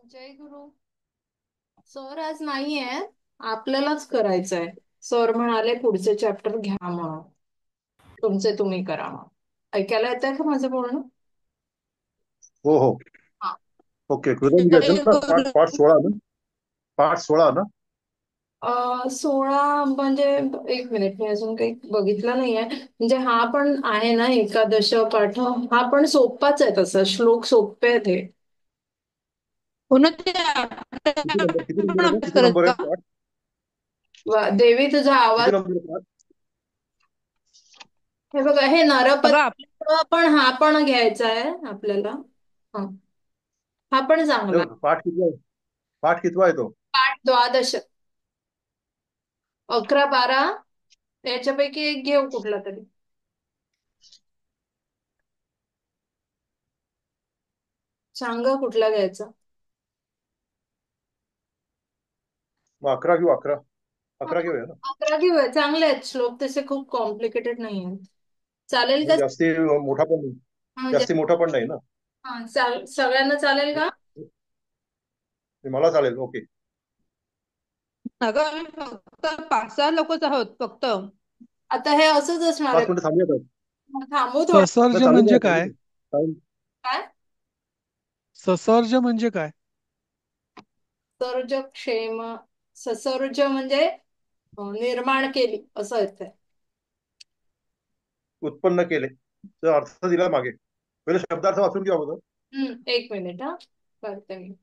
जय गुरु. Sir आज नाहीये. आपल्यालाच करायचंय. सर म्हणाले पुढचे चॅप्टर घ्या म्हणून. तुमचे तुम्ही करा म्हणून. ऐकायला येतंय का माझं बोलणं? हो हो. हा. ओके, कृदम घ्यायचं जय ना, पाठ गुरु. पाठ 16 ना. पाठ 16 ना. 16 म्हणजे एक मिनिट, मी अजून काही बघितलं नाहीये. म्हणजे हा पण आहे ना, एकादश पाठ हा पण सोपाच आहे, तसा श्लोक सोपे आहेत हे. पुन्हा ते आपल्याला किती पण नंबर आहे अभ्यास किती करायचा नंबर आहे का? पाठ? देवी तुझा किती आवाज. नंबर आहे पाठ? हे बघा, हे अगं नरपत पण हा पण घ्यायचा आहे आपल्याला. हा, हा पण चांगला आहे. पाठ किती आहे? पाठ कितवा आहे तो? पाठ द्वादश. 11 12 याच्यापैकी एक घेऊ कुठला तरी. सांगा कुठला घ्यायचा. मग 11 घेऊ. 11 हा, 11 घेऊया ना. 11 घेऊया. चांगले आहेत श्लोक, तसे खूप कॉम्प्लिकेटेड नाही आहेत. चालेल का? म्हणजे जास्ती मोठा पण नाही. म्हणजे जास्ती मोठा पण नाही ना. सगळ्यांना चालेल का? मला चालेल. ओके. अगं आम्ही फक्त 5-6 लोकच आहोत फक्त. आता हे असंच असणार आहे. 5 मिनिटं थांबूया. थांबू थोडं. नाही, ससर्ज चालू म्हणजे द्या, काय? टाइम. काय? ससर्ज म्हणजे काय? सर्ज क्षेम. ससर्ज म्हणजे निर्माण केली असं अर्थ आहे. उत्पन्न केले तर अर्थ दिला मागे. पहिले शब्दार्थ वाचून घ्या अगोदर. एक मिनिट हा, करते मी.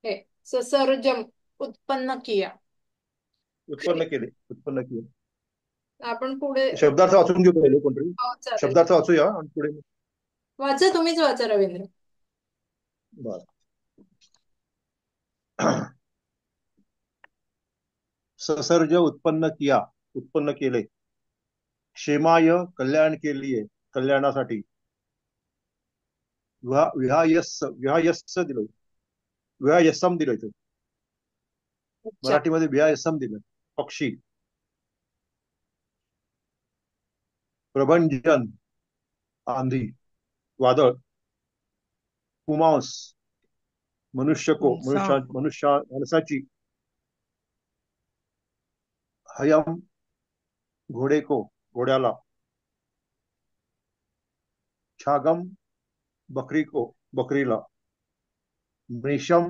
हे ससर्जम, उत्पन्न किया. उत्पन्न केले, उत्पन्न केले. आपण पुढे. शब्दार्थ वाचून घेऊ पहिले कोणतरी. हो, चालेल. शब्दार्थ वाचूया आणि पुढे. वाचा, तुम्हीच वाचा रवींद्र. बर. ससर्ज उत्पन्न किया, उत्पन्न केले. क्षेमाय कल्याण के लिए, कल्याणासाठी. विहायस्स, विहायस्स दिलं. विहायस्सम दिलं इथे. अच्छा. मराठीमध्ये विहायस्सम दिलं. पक्षी. प्रभंजन, आंधी, वादळ. पुमांस, मनुष्य को, सा माणसाची. हयम, घोडे को, घोड्याला. छागम, बकरी को, बकरीला. मृषम,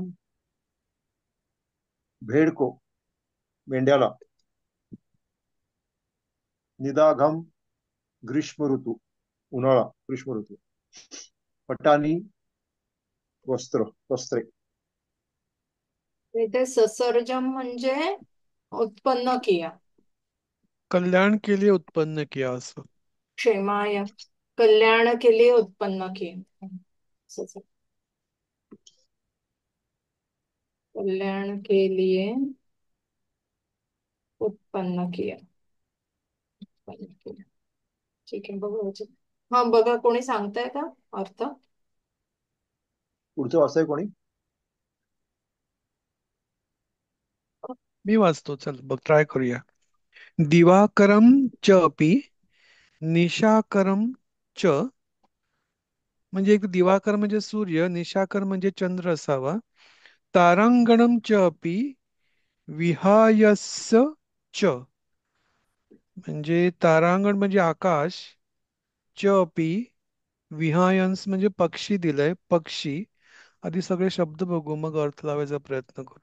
भेड़ को, मेंढ्याला. निदाघम, ग्रीष्म ऋतू, उन्हाळा, ग्रीष्म ऋतू. पटानी, वस्त्र, वस्त्रे. इथे ससर्जम म्हणजे उत्पन्न किया. कल्याण के लिए उत्पन्न किया असं. क्षेमाय, कल्याण के लिए उत्पन्न किया. असंच आहे. कल्याण के लिए उत्पन्न किया. उत्पन्न किया. ठीक आहे, बघू याच्यात. हा बघा, कोणी सांगताय का अर्थ? पुढचं वाचतंय कोणी? मी वाचतो, चल बघ, ट्राय करूया. दिवाकरम च अपि निशाकरम च, म्हणजे एक दिवाकर म्हणजे सूर्य, निशाकर म्हणजे चंद्र असावा. तारांगणम च अपि विहायस्स च, म्हणजे तारांगण म्हणजे आकाश. च अपि विहायन्स म्हणजे पक्षी दिलंय, पक्षी. आधी सगळे शब्द बघू, मग अर्थ लावायचा प्रयत्न करू.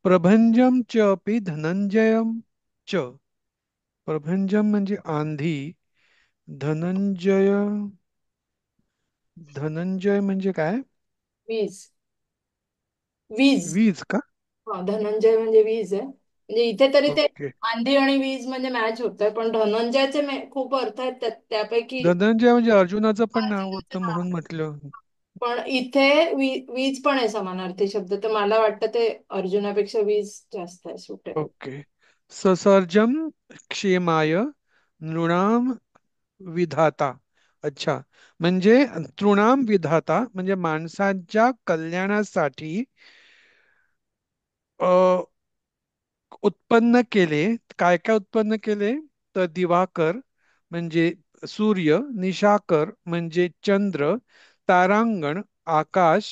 प्रभंजम च अपि धनंजयम च, प्रभंजम म्हणजे आंधी. धनंजय, धनंजय म्हणजे काय? वीज. वीज. वीज का? हा, धनंजय म्हणजे वीज आहे. म्हणजे इथे तरी ते ओके. आंधी आणि वीज म्हणजे मॅच होतंय, पण धनंजयचे खूप अर्थ आहेत त्यापैकी. धनंजय म्हणजे अर्जुनाचं पण नाव अर्जुनाचं होतं नाव. म्हणून म्हटलं. पण इथे वीज पण आहे समानार्थी शब्द, तर मला वाटतं ते अर्जुनापेक्षा वीज जास्त आहे सुटेबल. ओके. ससर्जम क्षेमाय नृणाम विधाता. अच्छा, म्हणजे तृणाम विधाता म्हणजे माणसाच्या कल्याणासाठी अ, उत्पन्न केले. काय काय उत्पन्न केले? तर दिवाकर म्हणजे सूर्य, निशाकर म्हणजे चंद्र, तारांगण आकाश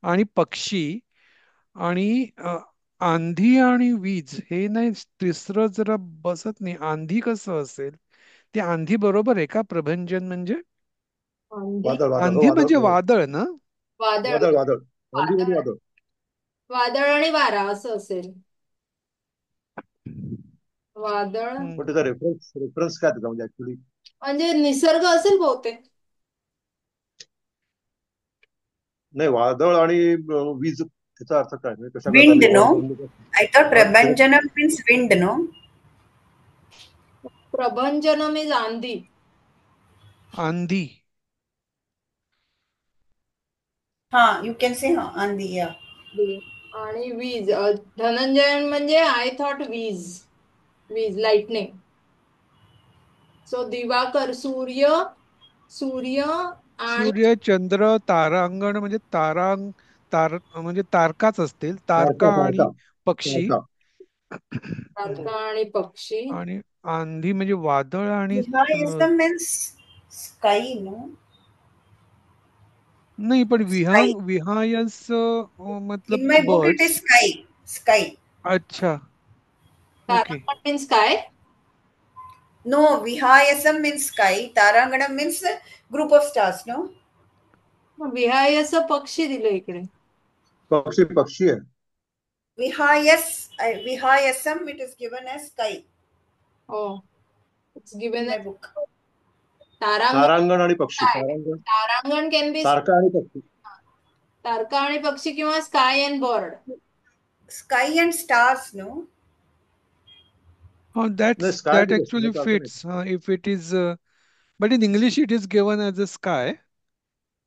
आणि पक्षी, आणि आंधी आणि वीज हे नाही, तिसरं जरा बसत नाही. आंधी कसं असेल? ते आंधी बरोबर आहे का? प्रभंजन म्हणजे आंधी. वादळ वादळ हो आंधी वादळ म्हणजे वादळ ना? वादळ. वादळ वादळ आंधी म्हणजे वादळ. वादळ. वादळ आणि वारा असं असेल. वादळ हम्म. पण त्याचा रेफरन्स रेफरन्स काय त्याचा म्हणजे ऍक्च्युली म्हणजे निसर्ग असेल बहुतेक. नाही वादळ आणि वीज त्याचा अर्थ काय म्हणजे कशा करता Wind, निर्माण no? करून देतात. I thought हा ते Prabhanjanam means wind, no? प्रभंजनम इज आंधी. आंधी. You can say Andi, yeah. आणि वीज धनंजयन म्हणजे आय थॉट वीज. वीज लाइटनिंग. सो दिवाकर सूर्य. सूर्य आणि सूर्य, चंद्र, तारांगण म्हणजे तार म्हणजे तारकाच असतील. तारका तारका आणि तारका पक्षी. तारका. तारका आणि पक्षी. आणि आंधी म्हणजे वादळ आणि Vihayasam means sky, no? नाही, पण Sky. विहायस In मतलब my book, it is birds. sky. Sky. अच्छा. ओके. तारांगण मीन्स काय? No, Vihayasam means sky. Taranganam means a group of stars, no? विहायस पक्षी दिलं इकडे. पक्षी पक्षी आहे. Vihayasam, it is given as sky हो. It's in given. my book. तारांगण तारांगण आणि पक्षी काय? तारांगण तारांगण कॅन बी तारका आणि पक्षी. तारका आणि पक्षी किंवा sky and bird. Sky and stars, no? Oh, नाही स्काय that actually त्याचा अर्थ नाही. fits. If it is, but in English it is given as a sky.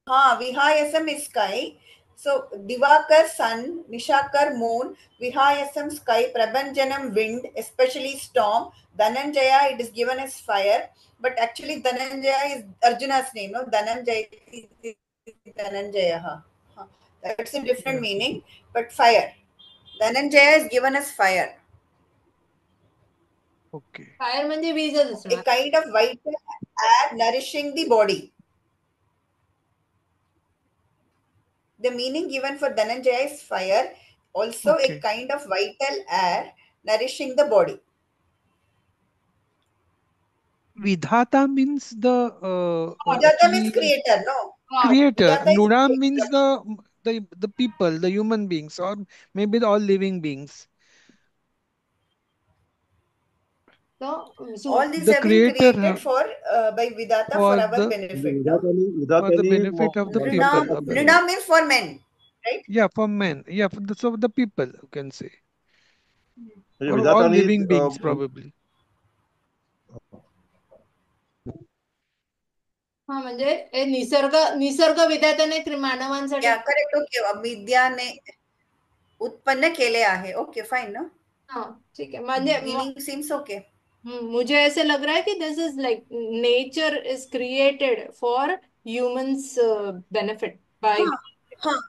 Vihayasam is sky. So Divakar sun, Nishakar moon, Vihayasam sky, Prabhanjanam wind, especially storm, Dhananjaya it is given as fire, but actually Dhananjaya is Arjuna's name, no? Dhananjaya is Dhananjaya. That's a different Yeah. meaning, but fire. Dhananjaya is given as fire, Okay. Fire म्हणजे वीजच a असणार. kind of vital air nourishing the body. The meaning given for Dhananjaya is fire, also a Okay. kind of vital air nourishing the body. Vidhata means the Vidhata means actually creator, no? हा. creator. Vidhata is Nuna means creator. the people, the human beings, or maybe all living beings. So, All these The have been creator created for by Vidhata for for our the म्हणजे benefit, no? विधात्याने benefit of the माणसाची people. Nrinam, तयार केली. Nrinam means for men, right? Yeah, for men. Yeah, so the people, you can say, म्हणजे or all विधाताने living beings probably. हा म्हणजे हे निसर्ग विधात्याने मानवांसाठी. Yeah, correct. Okay. विद्याने उत्पन्न केले आहे. Okay, fine, no? हा ठीक है. म्हणजे Meaning seems okay. मुझे ऐसे लग रहा है कि this is like nature is created for humans benefit by. हाँ, हाँ.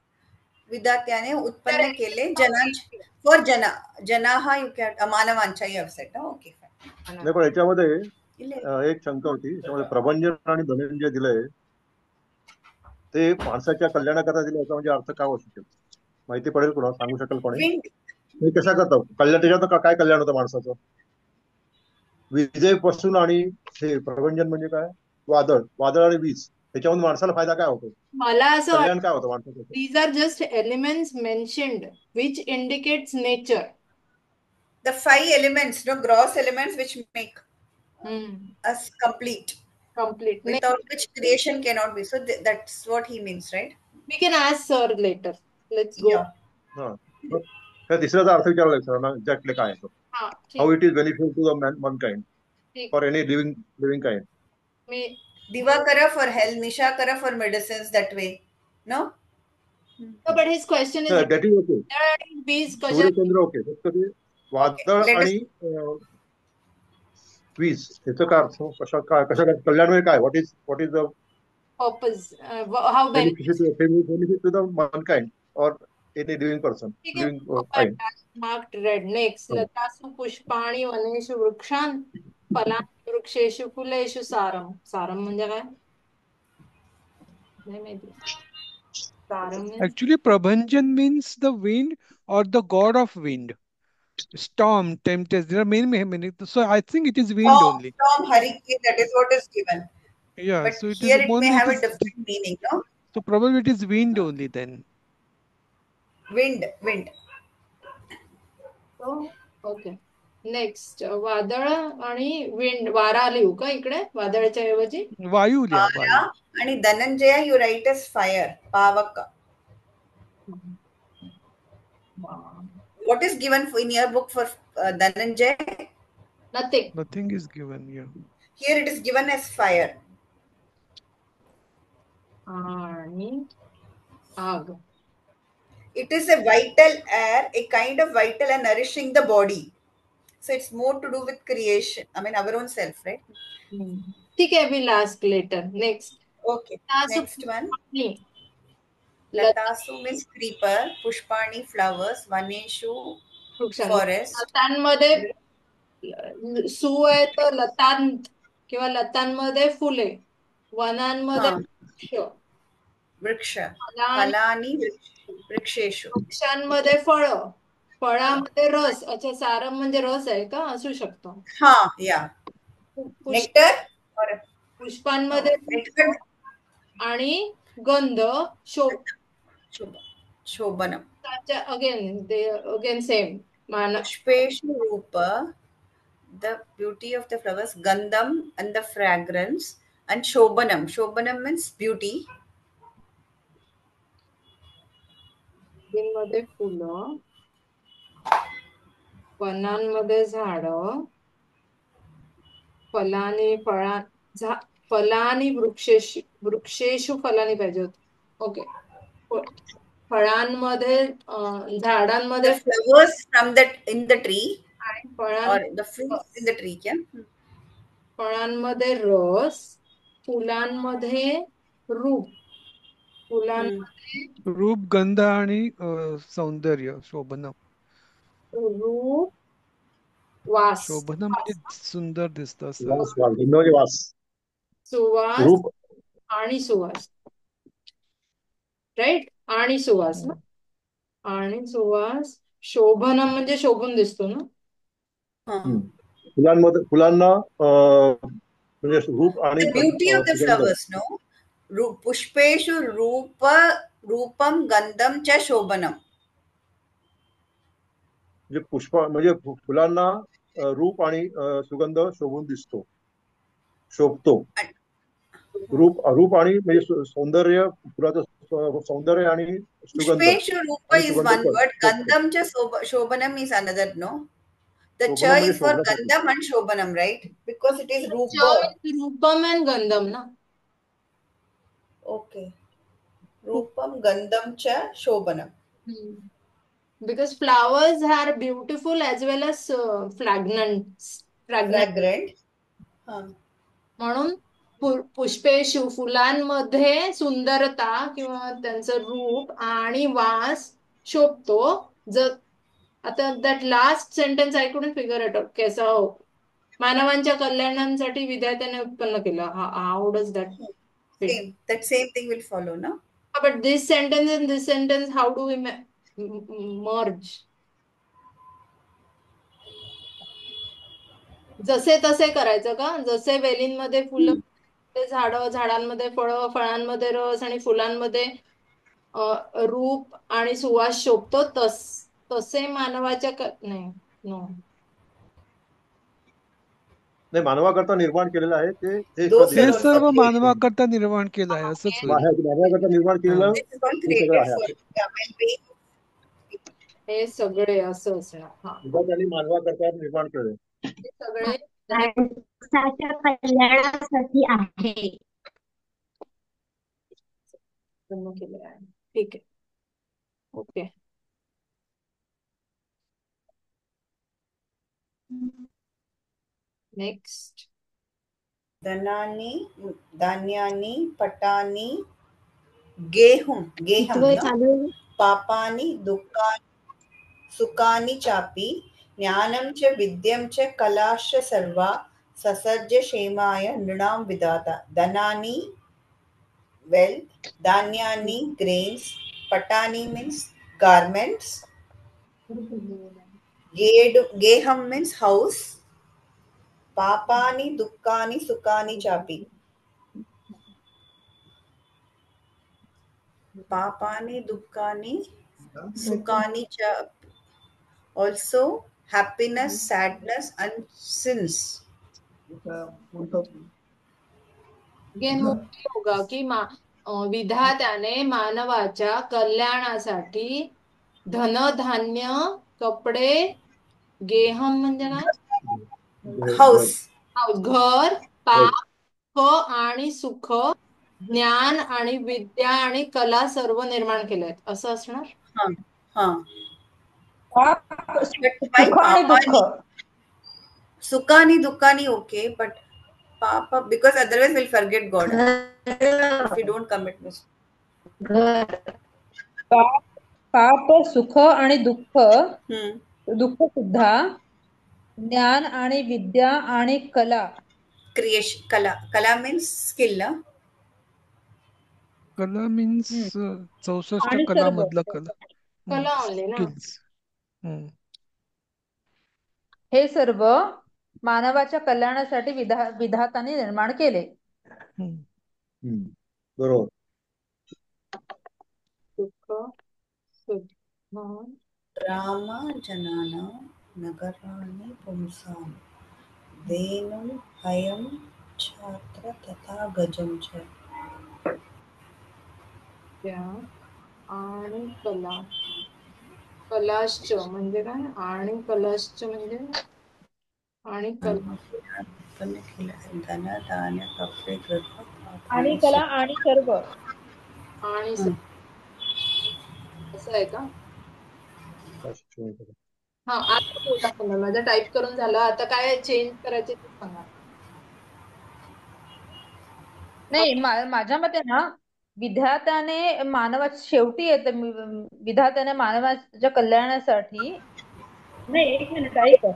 विधात्याने उत्पन्न केले फॉर जनाहा यू कॅन मानवांच्या वेबसाईट. ओके नाही पण याच्यामध्ये फाईन. एक शंका होती याच्यामध्ये प्रभंजन आणि धनंजय दिलंय ते माणसाच्या कल्याणाकरता दिलं याचा म्हणजे अर्थ काय असू शकतो माहिती पडेल कोणाला सांगू शकेल कोणी विंड हे कशा करता कल्याण त्याच्यात काय कल्याण होतं माणसाचं विजेपासून आणि हे प्रभंजन म्हणजे काय वादळ वादळ आणि वीज त्याच्यामध्ये माणसाला फायदा काय होतो मला असं कल्याण वाटतं काय होतं माणसाचं these are just elements mentioned which indicates nature. the five elements, no, gross elements which make us complete, complete. without which creation cannot be. So that's what he means, right? We can ask sir later. Let's go. Yeah. हा मग त्या तिसऱ्याचा अर्थ विचारला सरांना exactly काय आहे हा हाऊ ठीक. It is beneficial to the mankind ठीक. फॉर एनी लिव्हिंग काइंड मी Divakara for health, Nishakara for medicines, that way, no? But his question is that is okay बीज कशा. सूर्यचंद्र ओके फक्त ते Okay, वादळ let us. आणि वीज त्याचं काय अर्थ कशा कल्याण म्हणजे काय what is the purpose how benefit. Benefit to the mankind or any living person ठीक लिव्हिंग आहे. Kind marked red. नेक्स्ट लतासु पुष्पाणि वनेषु वृक्षान् फलानि वृक्षेषु फुलेषु सारम. सारम म्हणजे काय नाही माहिती. सारम means Actually, Prabhanjan means the wind or the god of wind. Storm, tempest. There are many many. So I think it is wind only. Storm, hurricane, that is what is given. Yeah. But So it is here it may only it have a is. different meaning, no? So probably it is wind only then. Wind. Okay. Next वादळ आणि wind, वारा लिहू का इकडे वादळच्या ऐवजी? वायू लिहा वायू. Vara and Dhananjaya you write as fire, Pavaka. What is given in your book for Dhananjaya? Nothing. Nothing is given here. Here it is given as fire. आणि आग. It is a vital air, a kind of vital and nourishing the body. So it's more to do with creation. I mean, our own self, right? ठीक आहे, we last later. Next. Okay. Next one. पुष्पाणी. Latasu means creeper, Pushpani flowers, Vaneshu forest. लतांमध्ये सु आहे तर लतांत किंवा लतांमध्ये फुले, वनांमध्ये वृक्ष, Vriksha. Palani Vriksheshu. वृक्षांमध्ये फळ, फळामध्ये रस. अच्छा, सारम म्हणजे रस आहे का? असू शकतो. Ha, yeah. Nectar or पुष्पांमध्ये nectar. आणि गंध, Shobhanam. Again same. Pushpeshu Rupa, the beauty of the flowers, Gandham and the fragrance, and Shobhanam. Shobhanam means beauty. मध्ये फुलं, वनांमध्ये झाड, फलानी वृक्षेषु फलानी पाहिजे होत. ओके. फळांमध्ये झाडांमध्ये The flowers from in the tree फळां or the fruits in the tree, yeah? फळांमध्ये रस, फुलांमध्ये रूप, फुलांमध्ये रूप, गंध आणि सौंदर्य, शोभनम. रूप, वास. शोभनम म्हणजे सुंदर दिसतं असं. वास, गंध म्हणजे वास. सुवास रूप आणि सुवास, राईट. आणि सुवास ना, आणि सुवास. शोभनम म्हणजे शोभून दिसतो ना. फुलांना म्हणजे रूप आणि The beauty of the सुगंध. flowers, no? Pushpeshu Rupam Gandham cha Shobhanam. म्हणजे म्हणजे फुलांना रूप आणि सुगंध शोभून दिसतो, शोभतो. रूप आणि म्हणजे सौंदर्य, फुलाचं सौंदर्य आणि सुगंध. Pushpeshu Rupa is one word. Gandham cha Shobhanam is another, no? The cha is for Gandham and Shobhanam, right? Because it is Rupa. Rupam and Gandham na. Okay. Rupam Gandham cha Shobhanam. Because flowers are beautiful as well as fragrant. म्हणून पुष्पेशु फुलांमध्ये सुंदरता किंवा त्यांचं रूप आणि वास शोभतो. जर आता that last sentence I couldn't figure it out. कैसा हो, मानवांच्या कल्याणासाठी विधात्याने उत्पन्न केलं. How does that Same. That same thing will follow, no? But this sentence and this sentence, how do we merge? जसे तसे करायचं का? जसे वेलींमध्ये फुलं, झाडांमध्ये फळं, फळांमध्ये रस आणि फुलांमध्ये रूप आणि सुवास शोभतो, तसे मानवाच्या नाही, नो. नाही, मानवाकरता निर्माण केलेलं आहे ते हे सर्व मानवाकरता निर्माण केलं आहे असंच होईल. मानवाकरता निर्माण केलेलं हे सगळं आहे. हे सगळे असं असणार. त्यांनी मानवाकरता निर्माण केलं सगळे कल्याणासाठी आहे. ठीक आहे. ओके. नेक्स्ट. धनानी, धान्यानी, पटानी, गेहूं, पापानी, दुःखानी, सुखानी चापि, ज्ञानं च विद्यं च कलाश्च सर्वा, ससर्ज क्षेमाय नृणां विधाता. Dhanani, wealth, धान्यानी, grains, patani means garments, Geham means house. Papani, dukkani, sukani chapi. Papani, dukkani, sukani chapi. Also, happiness, sadness, and sins. Gain मुख्य होगा की विधात्याने मानवाच्या कल्याणासाठी धनधान्य कपडे गेहम म्हणजे काय House. घर पाप आणि सुख ज्ञान आणि विद्या आणि कला सर्व निर्माण केलेत असं असणार. Huh. Huh. पाप, But why सुख आणि दुःख. papani? Sukani, dukkani, okay, but papa, because otherwise we'll forget God if we don't commit mistake. पाप पाप, सुख आणि दुःख, दुःख सुद्धा ज्ञान आणि विद्या आणि कला. Creation, kala means skill, na? कला मीन्स 64 आणि कला सर्व मधला कला. कला आणले ना. स्किल्स. हे सर्व मानवाच्या कल्याणासाठी विधाताने निर्माण केले. बरोबर. सुख सुख रामा जनाना नगराणि पुंसाम धेनुं हयं छात्र तथा गजं च. त्या आणि कला कलाश्च म्हणजे काय आणि कलाश्च म्हणजे आणि कला धन धान्य कपडे गृह आणि कला आणि सर्व. आणि असं आहे का. हा आता बोला पुन्हा. माझं टाईप करून झालं. आता काय चेंज करायचे ते सांगा. नाही माझ्या मते ना विधात्याने मानवाच्या शेवटी येतं. विधात्याने मानवाच्या कल्याणासाठी. नाही एक मिनिट ऐक.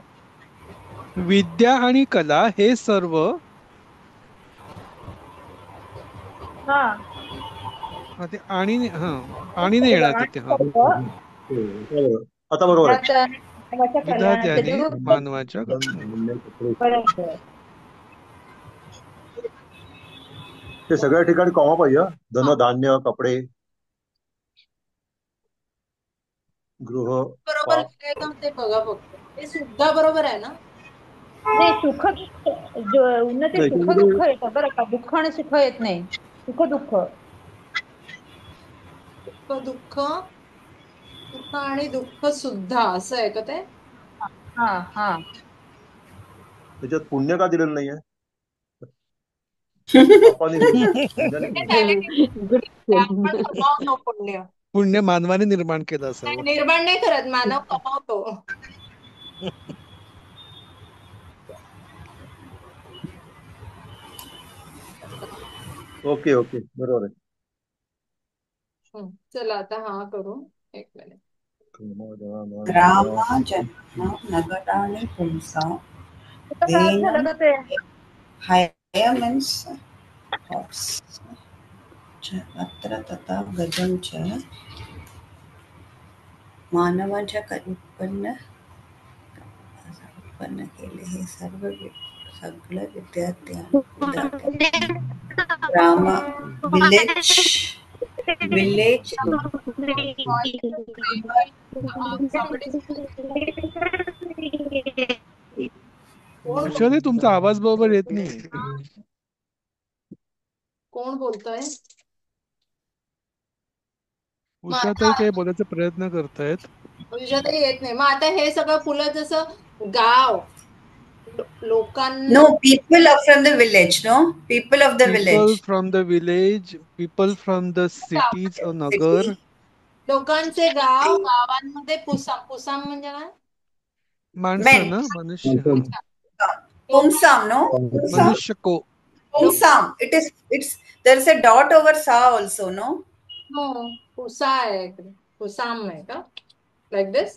विद्या आणि कला हे सर्व ते आणि नाही येणार तिथे. आता बरोबर आहे. विधात्याने मानवाच्या ते सगळ्या ठिकाणी कॉमा पाहिजे. धन धान्य कपडे गृह बरोबर लिहिलंय का ते बघा फक्त. ते सुद्धा बरोबर आहे ना. नाही सुख उन्नती सुख दुःख येतं बरं का. दुःख आणि सुख येत नाही. सुख दुःख सुख दुःख सुख आणि दुःख सुद्धा असं आहे का ते. त्याच्यात पुण्य का दिलेलं नाहीये. पुण्य मानवाने निर्माण केलं असावं. निर्माण नाही करत मानव कमावतो. ओके ओके बरोबर आहे. चला आता हा करू. एक मिनिट. रामा जन्म नगराणि पुंसाम हय means horse छत्र तथा गजं च. मानवाच्या उत्पन्न केले हे सगळं विद्यार्थी रामा विलेज उषाताई तुमचा आवाज बरोबर येत नाही. कोण बोलतोय. उषाताई काही बोलायचा प्रयत्न करतायत. उषाताई येत नाही. मग आता हे सगळं फुलं जसं गाव लोकांना. No, people are from the village. No, people of the People village. from the village, people from the cities or नगर. लोकांचे गाव गावांमध्ये पुसाम म्हणजे काय. माणसं ना मनुष्य. Pumsam, no? मनुष्य को. Pumsam. It's there is a dot over sa also, no? No, Pusa आहे इकडे. पुसाम आहे का. Like this.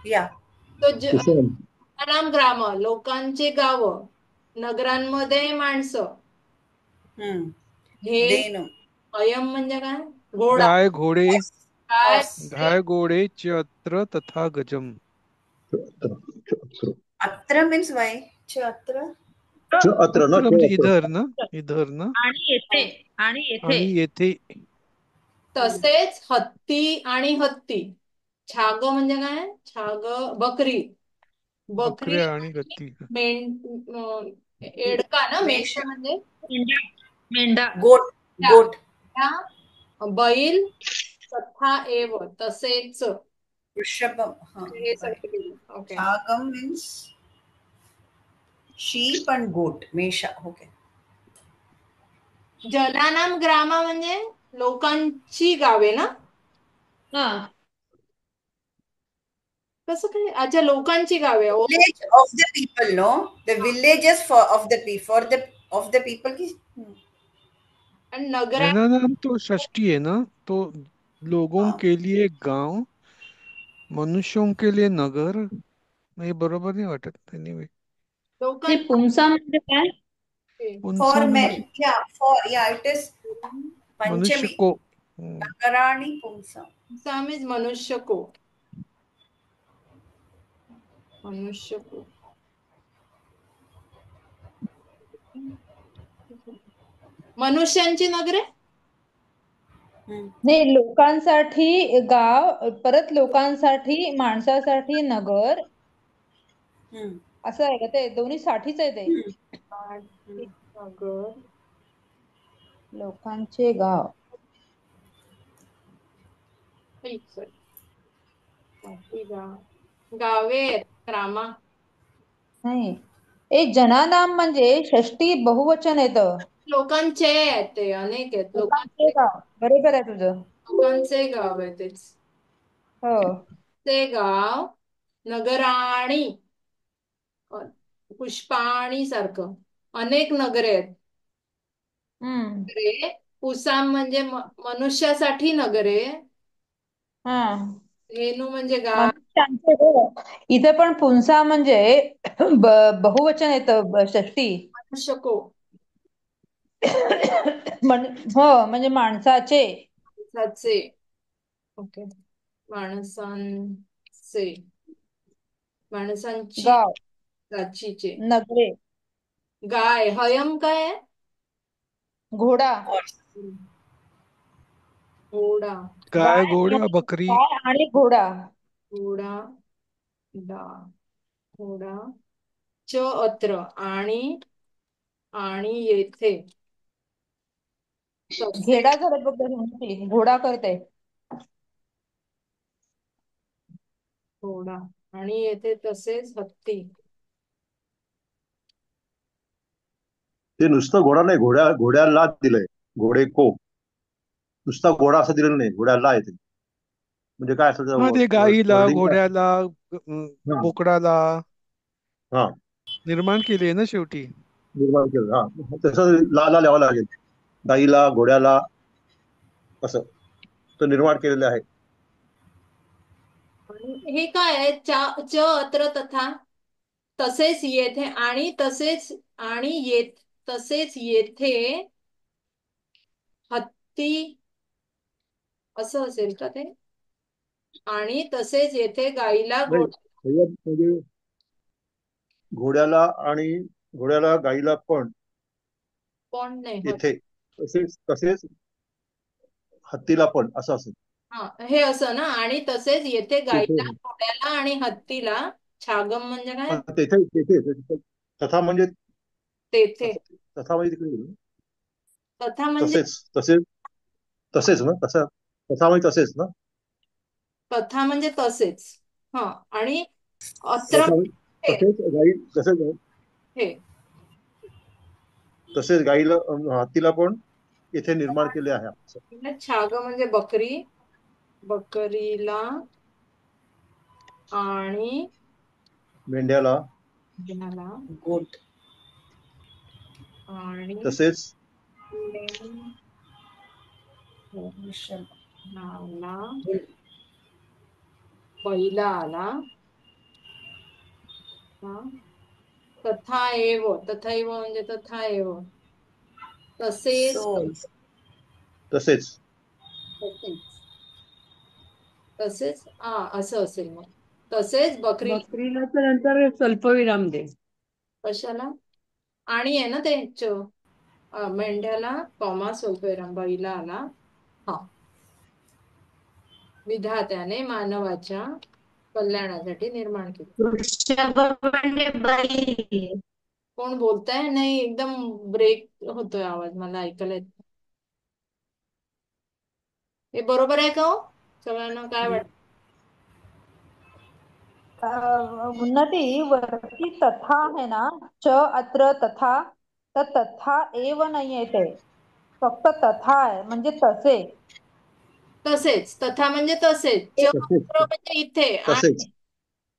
Yeah. तो नाम ग्राम लोकांचे गाव नगरांमध्ये माणसं. हे अयम म्हणजे काय. घोडा गाय घोडे काय Horse. घाय घोडे च अत्र तथा Ganjam. Atra means why? Atra. अत्र ना अत्र म्हणजे इधर ना, इधर ना, आणि येथे आणि येथे आणि येथे. तसेच हत्ती आणि हत्ती. छाग म्हणजे काय? छाग बकरी. बकरी बकऱ्या आणि आणि गती. एडका ना, Mesha. मेंढा म्हणजे मेंढा मेंढा Goat. त्या Goat. त्या बैल तथा एव तसेच. Vrishabham. हे Right. सगळे. Okay. Chagam means sheep and goat. Mesha. Okay. जनानाम ग्रामा म्हणजे लोकांची गावे ना. हा कसं काय? अच्छा, लोकांची गावे. ओ, Village of the people, no? The villages of the people, for the of the people. आणि नगरा. जनानाम तो षष्ठी है ना, तो लोगों हाँ. के लिए गांव, मनुष्यों के लिए नगर. नाही, बरोबर नाही वाटत. एनिवे, ते लोकांची. पुंसा म्हणजे काय? पुंसा For म्हणजे men. Yeah, it is मनुष्य Panchami. को. Nagarani Pumsa. सामीज मनुष्य को. मनुष्य को. मनुष्यांची नगरे. नाही, लोकांसाठी गाव, परत लोकांसाठी माणसासाठी नगर, असं आहे का? ते दोन्ही साठीच आहे ते. नगर. लोकांचे गाव. गावे आहेत, रामा. नाही, एक जनानाम म्हणजे षष्टी बहुवचन येतं. लोकांचे आहेत ते, अनेक आहेत. लोकांचे गाव, बरोबर आहे तुझं. लोकांचे गाव आहे तेच. हो. ते गाव नगराणी, पुष्पाणी सारखं अनेक नगरे आहेत. हम्म. नगरे पुसाम म्हणजे मनुष्यासाठी नगरे. हा, हेनू म्हणजे गाव. मनुष्यांचे हो. इथे पण पुंसा म्हणजे बहुवचन येतं, षष्टी. मनुष्य को. हो, म्हणजे माणसाचे. माणसाचे. ओके. माणसांचे. माणसांची. गाव, जाचीचे. नगरे, गाय. हयम काय आहे? घोडा. घोडा. गाय, घोडा, बकरी. गाय आणि घोडा. घोडा. डा. घोडा. च अत्र आणि आणि येथे. तसे. घेडा करत बघ, घोडा करते. घोडा आणि येथे तसेच हत्ती. ते नुसतं घोडा नाही, घोड्याला दिलंय. घोडे को. नुसता घोडा असं दिलेलं नाही, घोड्याला येते. म्हणजे काय असेल हा, ते गाईला, वर्डिंग काय. घोड्याला, हा बोकडाला हा निर्माण केले ना शेवटी. निर्माण केलं. हा तसं ला लिहावं लागेल. गाईला, घोड्याला असं तो निर्माण केलेलं आहे. आणि हे काय आहे? च अत्र तथा. तसेच येथे आणि तसेच आणि तसेच येथे हत्ती असं असेल का ते? आणि तसेच येथे गाईला नाही, म्हणजे घोड्याला आणि गाईला पण कोण नाही होत. येथे, तसेच तसेच हत्तीला पण असं असेल. हा, हे असं ना. आणि तसेच येथे तेथे गाईला, घोड्याला आणि हत्तीला. छागम म्हणजे काय? तेथे तेथे तथा म्हणजे तेथे. तथा म्हणजे तिकडे गेलं. तथा म्हणजे तसेच तसेच तसेच ना, तथा म्हणजे तसेच ना. तथा म्हणजे तसेच. हा. आणि अत्र तथा हे. तसेच गाई, हे. तसेच गाईला, हत्तीला पण इथे निर्माण केले आहे असं. छाग म्हणजे बकरी. बकरीला आणि मेंढ्याला ला Goat. आणि तसेच Vrishabham. मेंढ्याला, Bull. बैलाला. हा. तथा एव. तथा एव म्हणजे तथा एव. तसेच. So तसेच तसेच. तसेच असं असेल मग. तसेच बकरी बकरीला तर नंतर स्वल्पविराम दे. कशाला? आणि आहे ना ते मेंढ्याला कॉमा स्वल्पविराम बाईला आला. हा. विधात्याने मानवाच्या कल्याणासाठी निर्माण केले. वृषभ म्हणजे बैल. कोण बोलताय? नाही, एकदम ब्रेक होतोय आवाज, मला ऐकायला येत नाही. हे बरोबर आहे का हो? सगळ्यांना काय वाटतं? उन्नती वरती तथा आहे ना, च अत्र तथा, तर तथा एव नाही येते, फक्त तथा आहे म्हणजे तसे. तसेच, तथा म्हणजे तसेच, तसेच म्हणजे इथे, तसेच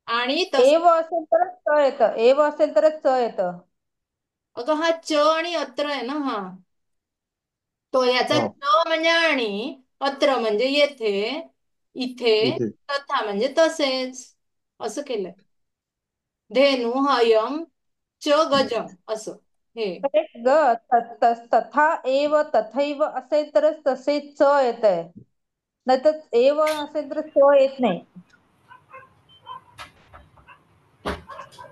आणि एव असेल तरच च येतं, एव असेल तरच च येतं. अगं हा च आणि अत्र आहे ना. हा, तो याचा हा च म्हणजे आणि, अत्र म्हणजे येथे, इथे, इथे तथा म्हणजे तसेच, असं केलंय. धेनु हयम च गजम असं हे. करेक्ट ग. तथा एव तथैव असेल तरच तसे च येत आहे, नाहीतर एव असेल तर च येत नाही,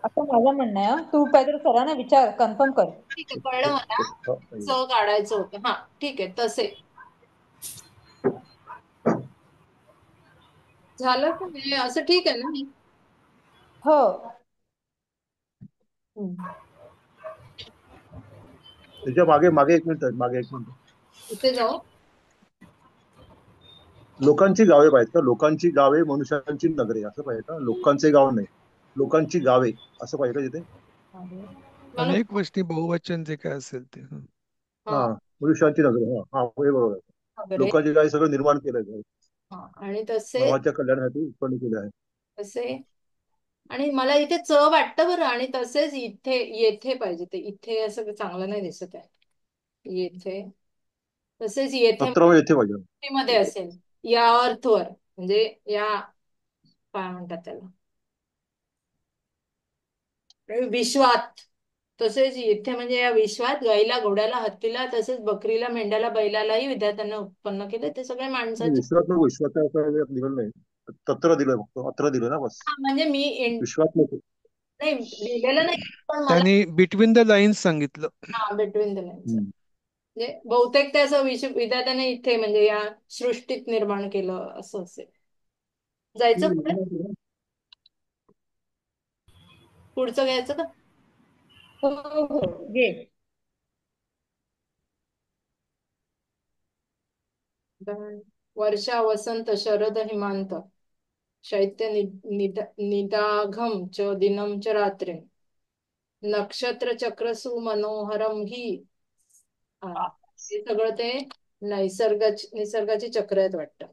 असं माझं म्हणणं आहे. तू काहीतरी सरांना विचार, कन्फर्म कर. ठीक आहे, कळलं मला. तथा च काढायचं होतं. हा, ठीक आहे, तसे झालं का? हे असं ठीक आहे ना? हो. हम्म. त्याच्या मागे मागे 1 मिनिट, मागे 1 मिनिट. इथे जाऊ. लोकांची गावे पाहिजेत का? लोकांची गावे मनुष्यांची नगरे असं पाहिजे का? लोकांचे गाव नाही, लोकांची गावे असं पाहिजे का तिथे? मला अनेक वचनी बहुवचन जे काय असेल ते. हा, हा मनुष्यांची नगरे. हा हा, हे बरोबर आहे. वगैरे. लोकांची गावे सगळं निर्माण केलंय, हा, आणि तसे मानवाच्या कल्याणासाठी उत्पन्न केलं आहे. तसे, आणि मला इथे च वाटतं बरं. आणि तसेच इथे, येथे पाहिजे. ते इथे असं चांगलं नाही दिसत आहे. येथे, तसेच येथे तत्र येथे पाहिजे. मध्ये असेल, या अर्थवर, म्हणजे या, काय म्हणतात त्याला, विश्वात. तसेच इथे म्हणजे या विश्वात गाईला, घोड्याला, हत्तीला, तसेच बकरीला, मेंढ्याला, बैलालाही विधात्यानं उत्पन्न केले. ते सगळे माणसाचे. विश्वात नको, विश्वात दिलं नाही, तत्र दिलं, फक्त अत्र दिलं ना बस. म्हणजे मी विश्वात नको. नाही लिहिलेलं नाही, पण मला त्यांनी बिटवीन द लाईन्स सांगितलं. Between the lines. हम्म. म्हणजे बहुतेक ते असं विधात्याने इथे म्हणजे या सृष्टीत निर्माण केलं असं असेल. जायचं पुढे, पुढचं घ्यायचं का? हो हो, घे. वर्षा, वसंत, शरद, हेमांत, शैत्य, निदाघम च दिनम च रात्री, नक्षत्र, चक्र, सुमनोहरम ही. हे सगळं ते निसर्गाची चक्र आहेत वाटतं.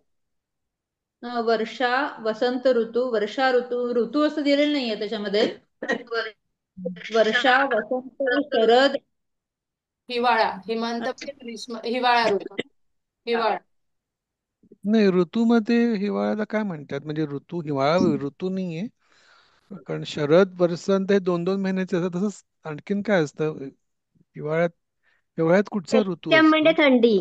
वर्षा, वसंत ऋतू, वर्षा ऋतू, ऋतू असं दिलेलं नाहीये त्याच्यामध्ये. वर्षा, वसंत, शरद. हिवाळा, हेमंत म्हणजे ग्रीष्म, हिवाळा ऋतू, हिवाळा. नाही, ऋतूमध्ये हिवाळ्याला काय म्हणतात? म्हणजे ऋतू, हिवाळा ऋतू नाहीये. कारण शरद, वसंत हे 2-2 महिन्याचे असतात. तसंच आणखीन काय असतं हिवाळ्यात? हिवाळ्यात कुठचा ऋतू शैत्यम म्हणजे असतो? थंडी.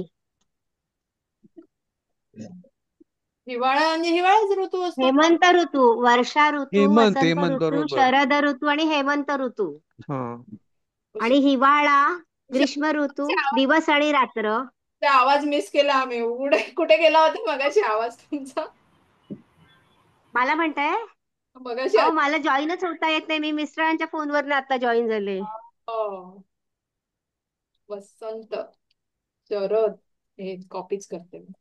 हिवाळा म्हणजे हिवाळाच ऋतू असतो. हेमंत ऋतू, वर्षा ऋतू, हेमंत, वसंत हेमंत, ऋतू, बरोबर. शरद ऋतू आणि हेमंत ऋतू. हा. आणि हिवाळा, ग्रीष्म ऋतू, दिवस आणि रात्र. ते आवाज मिस केला आम्ही. कुठे गेला होता मगाशी आवाज तुमचा? मला म्हणताय? मगाशी अहो मला जॉईनच होता येत नाही. मी मिस्टरांच्या फोनवरनं आता जॉईन झाले. हो. वसंत, शरद, हे कॉपीच करते मी.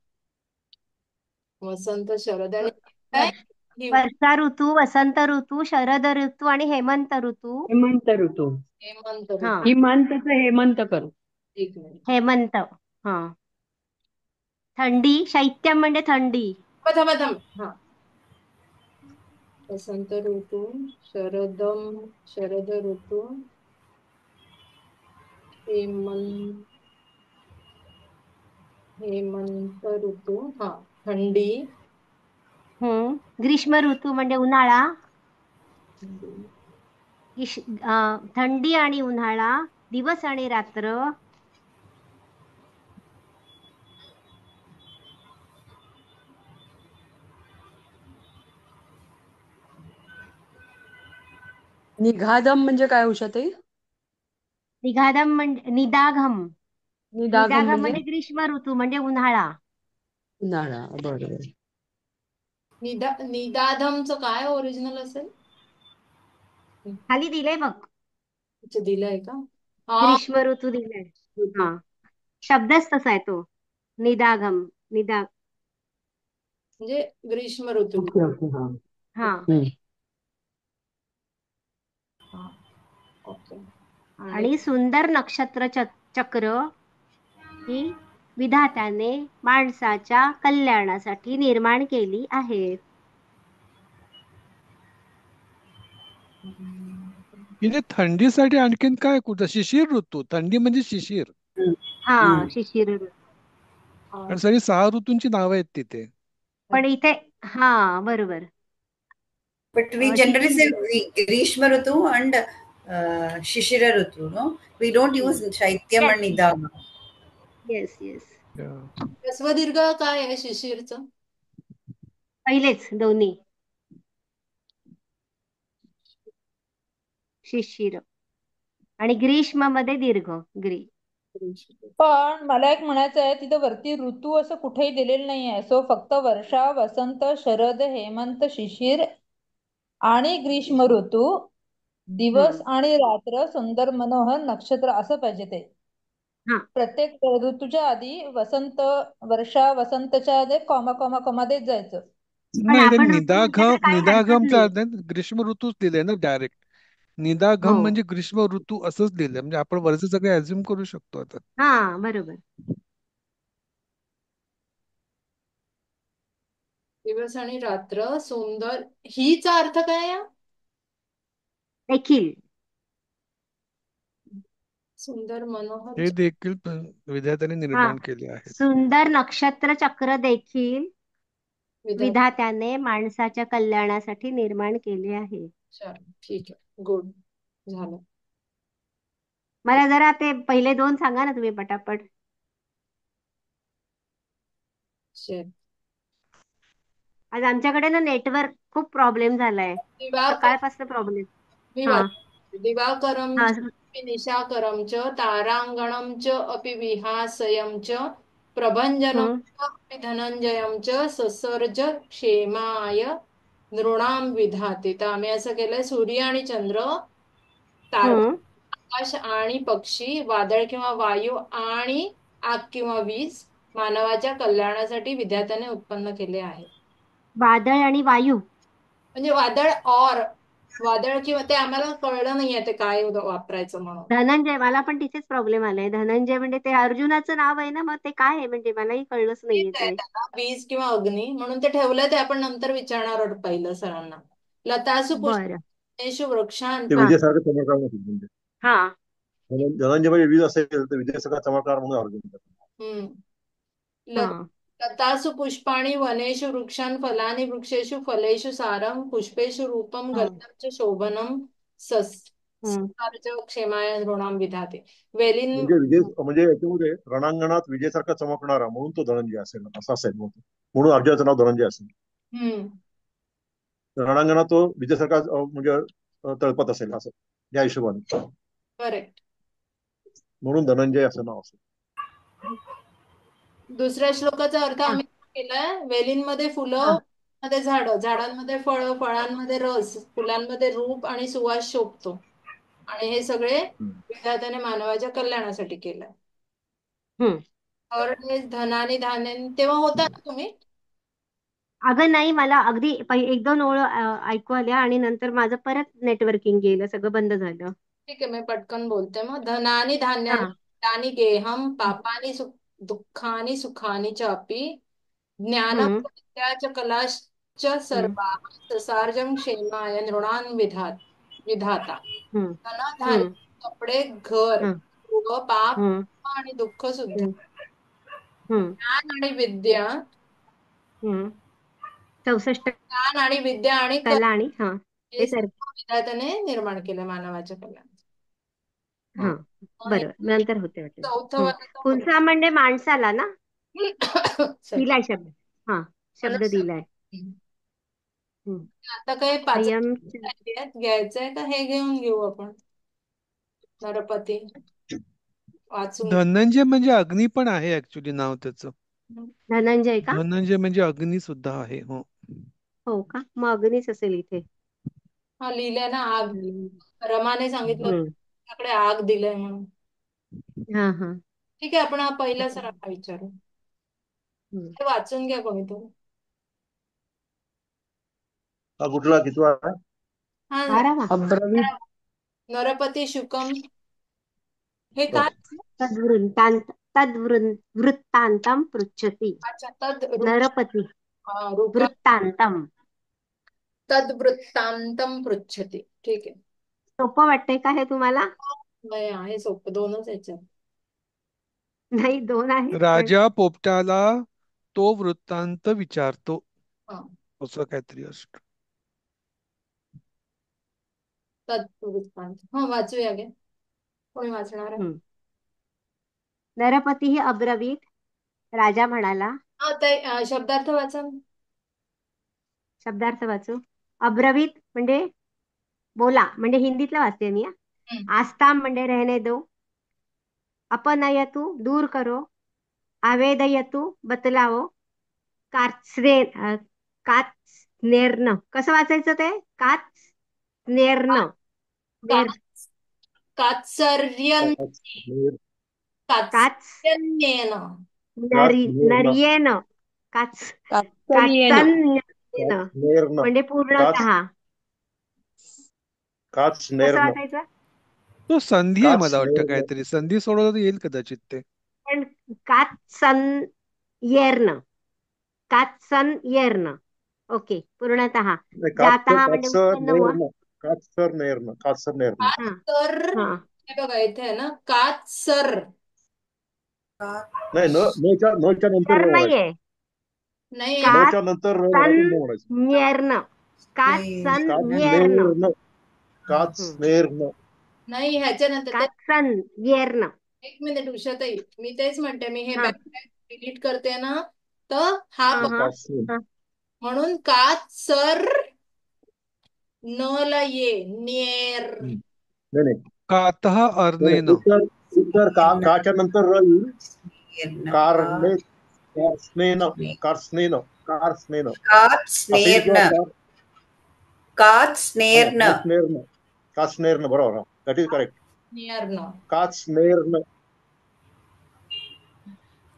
वसंत, शरद आणि काय? वर्ष- वर्षा ऋतू, वसंत ऋतू, शरद ऋतू आणि हेमंत ऋतू. हेमंत ऋतू. हेमंत हा, ऋतू. हिमांतचं हेमंत करू. एक मिनिट. हेमंत. हा. थंडी, शैत्यम म्हणजे थंडी. थांबा थांबा. हा, वसंत ऋतू, शरद ऋतू, हेमंत हेमंत ऋतू. हा, थंडी. ग्रीष्म ऋतू म्हणजे उन्हाळा. थंडी. थंडी आणि उन्हाळा, दिवस आणि रात्र. निघादम म्हणजे काय उषाताई? निघादम म्हणजे निदाघम. निदाघम निदाघम म्हणजे म्हणजे ग्रीष्म ऋतू म्हणजे उन्हाळा. उन्हाळा. बरोबर. निदाधमचं काय ओरिजिनल असेल? खाली दिलंय बघ, अच्छा, दिलंय का? हा. ग्रीष्म ऋतू दिलाय. ऋतू. हा, शब्दच तसा आहे तो, निदाघम. निदा म्हणजे ग्रीष्म ऋतू. Okay okay. हा. हा. हम्म. हा. ओके. आणि सुंदर नक्षत्र चक्र ही विधात्याने माणसाच्या कल्याणासाठी निर्माण केली आहेत. म्हणजे थंडीसाठी आणखीन काय कुठं शिशिर ऋतू, थंडी म्हणजे शिशिर. हा, हम्म. शिशिर ऋतू. आणि सगळी 6 ऋतूंची नावं आहेत तिथे. पण इथे हा, बरोबर. But we generally say Shishir. Grishma Ritu and Shishira Ritu, no? We don't use Shaityam yes and Nidam. Yes yes. Yeah. ह्रस्व दीर्घ काय आहे शिशिरचं? पहिलेच दोन्ही, शिशिर आणि ग्रीष्म मध्ये दीर्घ, ग्री. पण मला एक म्हणायचं आहे, तिथे वरती ऋतू असं कुठेही दिलेलं नाहीये. सो फक्त वर्षा, वसंत, शरद, हेमंत, शिशिर आणि ग्रीष्म ऋतू, दिवस आणि रात्र, सुंदर मनोहर नक्षत्र असं पाहिजे ते. हा, प्रत्येक ऋतूच्या आधी वसंत, वर्षा, वसंतच्या आधी कॉमा कॉमा कॉमा देत जायचं. पण नाही, ते आपण ऋतू म्हटल्याकडे काही हरकत निदाघमचा नाही. अर्थ आहे, ग्रीष्म ऋतूच दिले ना डायरेक्ट. हो, निदाघम म्हणजे ग्रीष्म ऋतू असंच दिलं, म्हणजे आपण वरचे सगळे अज्युम करू शकतो आता. हा, बरोबर. दिवस आणि रात्र सुंदर, हीचा अर्थ काय आहे? देखील. सुंदर मनोहर हे देखील विद्यार्थ्यांनी हा, निर्माण केले आहेत. सुंदर नक्षत्र चक्र देखील विधान. विधात्याने माणसाच्या कल्याणासाठी निर्माण केले आहे. छान, ठीक आहे, गुड झालं. मला जरा ते पहिले दोन सांगा ना तुम्ही पटापट. शेत. आज आमच्याकडे ना नेटवर्क खूप प्रॉब्लेम झालाय, दिवाकर, सकाळपासून प्रॉब्लेम. मी हा दिवाकरम हा. च निशाकरम च तारांगणम च अपि विहासयम च प्रभंजनम हम्म च अपि धनंजयम च ससर्ज क्षेमाय नृणाम विधाते. तर आम्ही असं केलंय, सूर्य आणि चंद्र, तारा, हम्म. आकाश आणि पक्षी, वादळ किंवा वायू आणि आग किंवा वीज मानवाच्या कल्याणासाठी विद्यार्थ्याने उत्पन्न केले आहे. वादळ आणि वायू. म्हणजे वादळ किंवा ते आम्हाला कळलं नाहीये ते काय वापरायचं म्हणून. धनंजय, मला पण तिथेच प्रॉब्लेम आलाय. धनंजय म्हणजे ते अर्जुनाचं नाव आहे ना, मग ते काय आहे म्हणजे मलाही कळलंच नाहीये तेच आहे ते. त्याला, वीज किंवा अग्नी म्हणून ते ठेवलंय. ते आपण नंतर विचारणार आहोत पहिलं सरांना. लतासु बरं. पुष्पेषु वृक्षांत. ते हा विजयसारखं चमत्कार नसेल म्हणजे. हा. धनंजय म्हणजे वीज असेल तर विजयसारखा चमत्कार म्हणून अर्जुन म्हणतात. हम्म. हा. लतासु पुष्पाणि वनेषु वृक्षान् फलानि वृक्षेषु फलेषु सारं पुष्पेषु रूपं हा. गलितं च शोभनं हम्म. सस्कारच क्षेमाय नृणाम विधाते. वेलीन. म्हणजे विजय म्हणजे याच्यामध्ये रणांगणात विजयसारखा चमकणारा म्हणून तो धनंजय असेल, असं असेल म्हणून अर्जुनाचं नाव धनंजय असेल. हम्म. रणांगणात तो विजयसारखा म्हणजे तळपत असेल असं या हिशोबाने, करेक्ट. म्हणून धनंजय असं नाव असेल. दुसऱ्या श्लोकाचा अर्थ हा. आम्ही केलाय, वेलींमध्ये हा. फुलं, मध्ये झाडं, झाडांमध्ये फळं, फळांमध्ये रस, फुलांमध्ये रूप आणि सुवास शोभतो. आणि हे सगळे विधात्याने मानवाच्या कल्याणासाठी केलंय. हम्म. और हे धनानी धान्याने तेव्हा होता ना तुम्ही? अगं नाही, मला अगदी एक दोन ओळ ऐकू आल्या आणि नंतर माझं परत नेटवर्किंग गेलं, सगळं बंद झालं. ठीक आहे, मी पटकन बोलते मग. धनानी धान्यानी हा. तानि गेहम पापानि दुःखानि सुखानि चापि ज्ञानं हम्म. विद्या च कलाश्च हम्म. सर्वाः ससार्जं क्षेमाय नृणां विधाता. हम्म. धन, धान्य, हम्म. कपडे, घर, हम्म. गृह, पाप हम्म. आणि दुःख सुद्धा, हम्म. हम्म. ज्ञान आणि विद्या, हम्म. 64 ज्ञान आणि विद्या आणि कला आणि हा, हे हे सर्व. सर्व विधात्याने निर्माण केलं मानवाच्या हा, कल्याणासाठी. आणि बरोबर, नंतर होते वाटतं. चौथं हम्म. वाला पुंसा म्हणजे माणसाला ना, सॉरी. दिलाय शब्द. हा, शब्द दिलाय. हम्म. आता काही पाच अयम घ्यायचंय का हे घेऊन घेऊ आपण? नरपती वाचून धनंजय म्हणजे अग्नी पण आहे ऍक्च्युली नाव त्याचं. धनंजय का? धनंजय म्हणजे अग्नी सुद्धा आहे. हो. हो का? मग अग्नीच असेल इथे. हा लिहिलंय ना आग. हम्म. रमाने सांगितलं हम्म. आपल्याकडे आग दिलंय म्हणून. हा हा. ठीक आहे, आपण हा पहिला सरांना विचारू. हम्म. ते वाचून घ्या कोणीतरी. हा कुठला कितवा आहे? हा, 12वा. अब्रवीत नरपती शुकम हे काय? बरं. तद्वृत्तान्तं पृच्छति. अच्छा, नरपती रुका वृत्तान्तं. तद्वृत्तान्तं पृच्छति. ठीक आहे. सोपं वाटतंय का हे तुम्हाला? नाही आहे सोपं, दोनच याच्यात. नाही, 2 आहेत पण. राजा पोपटाला तो वृत्तांत विचारतो, हा, असं काहीतरी असतं. तद्वृत्तान्त. हा, वाचूया गे. कोणी वाचणार आहे? हम्म. नरपतीः अब्रवीत. राजा म्हणाला. हा, ते शब्दार्थ वाचा. शब्दार्थ वाचू. अब्रवीत म्हणजे बोला, म्हणजे हिंदीतलं वाचते मी. आस्ताम म्हणजे रहने दो. अपनयतु दूर करो. आवेदयतु बतलावो. कात्स्नेर्न. कसं वाचायचं ते? कात्स्नेर्न. नेर कात्सर्यन काच नेर काच कात्स्यन्येन. काच नेर्ण नर्येन. काच कात्सर्येन कात्सन्येन काच नेर्ण म्हणजे काच पूर्णतः. काच कसं नेर्ण वाचायचं? तो संधी आहे, काच मला वाटतं नेर्ण काहीतरी संधी सोडवलं तर येईल कदाचित ते. पण कात्सन्येर्न. कात्सन्येर्न. ओके, पूर्णतः. नाही, जातः म्हणजे काच उत्पन्न हुआ. नेर्ण काच नेर्ण काच नेर्ण हा कात्सर. हा. हे बघा इथे आहे ना, कात्सर. नाही. नच्या नंतर तर र म्हणायचं. नाहीये. नाही, कात नच्या नंतर र सन म्हणायचं, न म्हणायचं. न्येर्न. कात सन काच न्येर्न. नेर्ण काच नेर्ण नाही ह्याच्यानंतर ते. कात सन न्येर्न. एक मिनिट उषाताई, मी तेच म्हणते, मी हे हा बॅक डिलीट करते ना, तर हा हा हा काच हा. म्हणून कात्सर न ला ये नेर. नाही नाही कातः नाही, अर्नेन. उत्तर काच्या नंतर र येईल. कारणे कार्सनेन कार्सनेन कार्सनेन असं येईल कात्स्नेर्न किंवा कात्स्नेर्न काचनेर्ण काचनेर्ण बरोबर. That is correct. नियर न. काचनेर्ण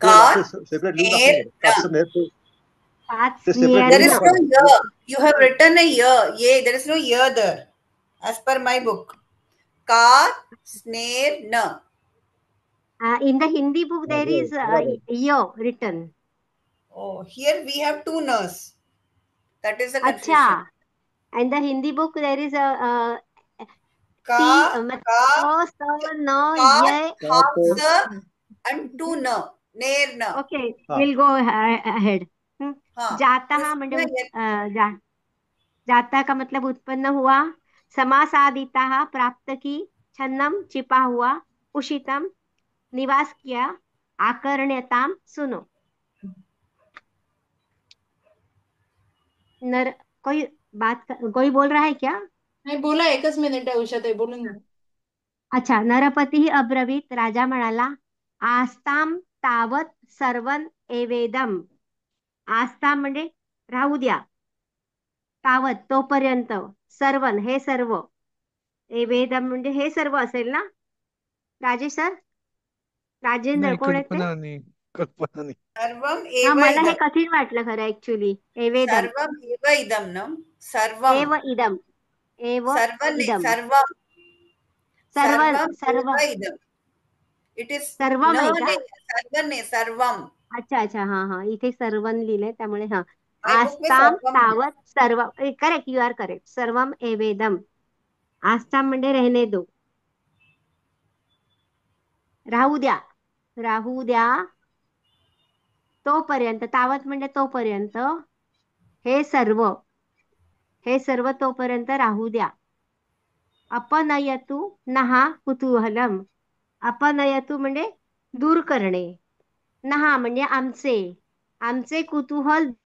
ते असं सेपरेट लिहून टाकून बरं. कात्स्नेर्न. काचनेर कात ते सेपरेट There लिहून is न्येर्न. टाका no ना. year. You have written a year. Yeah, there is no year there. As per my book. Katsnerna. In the Hindi book there is बरोबर. yo written. Oh, here we have two nurse. That is the अच्छा. confusion. And the Hindi book there is a Ka, T ka, मतलब स न ka, ये. काच hamsa, and two na. Nerna. Okay, हा will go ahead. हाँ. जाता म्हणजे कृष्ण जाता का मतलब उत्पन्न हुआ. समासादिता प्राप्त की. छन्नम छिपा हुआ. उषितम निवास किया. आकर्ण्यताम सुनो. नर कोई बोल रहा है क्या? नाही बोला, एकच मिनिट आहे उषाताई, बोलून घ्या. अच्छा. नरपती अब्रवीत. राजा म्हणाला. आस्ताम तावत सर्वन एवेदम. आस्ताम म्हणजे राहू द्या. तावत तोपर्यंत. सर्वन हे सर्व. एवेदम म्हणजे हे सर्व असेल ना राजेश सर? राजेंद्र नाही, कोण आहेत ते? कल्पना नाही, कल्पना नाही. सर्वम हा, एव मला हे इदम. कठीण वाटलं खरं ऍक्च्युली. एवेदम. सर्वम एव इदम न. सर्वम. एव इदम. एव सर्वन इदम. सर्वम. सर्वन सर्वम सर्व. एव इदम. It is सर्वम न आहे का? नाही. सर्वन नाही. सर्वम. अच्छा अच्छा. हा हा, इथे सर्वन लिहिलंय त्यामुळे हा. My book में आस्ताम सर्वम है. तावत सर्व. Correct, you are correct. सर्वम एवेदम. आस्ताम म्हणजे रहने दो. राहू द्या. राहू द्या. तोपर्यंत. तावत म्हणजे तोपर्यंत. हे सर्व. हे सर्व तोपर्यंत राहू द्या. अपनयतु नहा कुतूहलम. अपनयतु म्हणजे दूर करणे. नहा म्हणजे आमचे. आमचे कुतूहल